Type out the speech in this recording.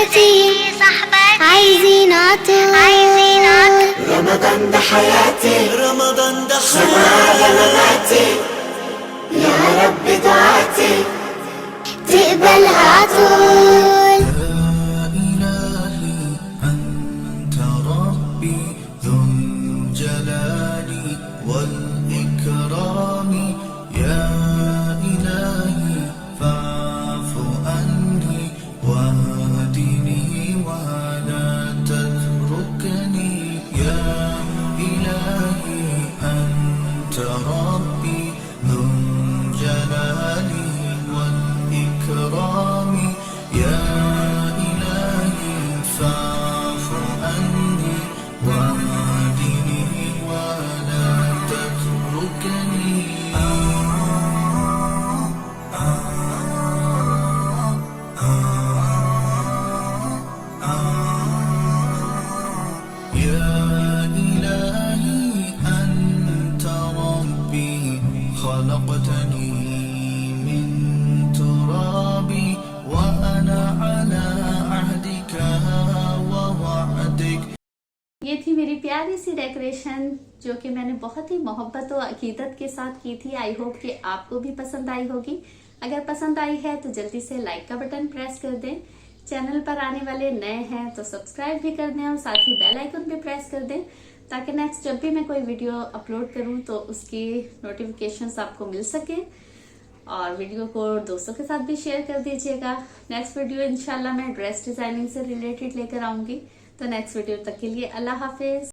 صحباتي عايزين عطول رمضان ده حياتي، رمضان ده سماع مماتي، يا رب دعاتي تقبلها عطول. يا إلهي أنت ربي ذو الجلال والإكرام، يا إلهي فاعف عني واهدني ولا تتركني، يا إلهي أنت ربي ذو الجلال والإكرام، يا إلهي فاعف عني واهدني ولا تتركني. يا إلهي أنت ربي خلقتني من تراب وأنا على عهدك ووعدك. ये थी मेरी प्यारी सी डेकोरेशन जो कि मैंने बहुत ही मोहब्बत और अकीदत के साथ की थी। आई होप कि आपको भी पसंद आई होगी। अगर पसंद आई है तो जल्दी से लाइक का बटन प्रेस कर दें। चैनल पर आने वाले नए हैं तो सब्सक्राइब भी कर दें और साथ ही बेल आइकन भी प्रेस कर दें ताकि नेक्स्ट जब भी मैं कोई वीडियो अपलोड करूं तो उसकी नोटिफिकेशंस आपको मिल सके। और वीडियो को दोस्तों के साथ भी शेयर कर दीजिएगा। नेक्स्ट वीडियो इंशाल्लाह मैं ड्रेस डिजाइनिंग से रिलेटेड लेकर आऊंगी। तो नेक्स्ट वीडियो तक के लिए अल्लाह हाफिज।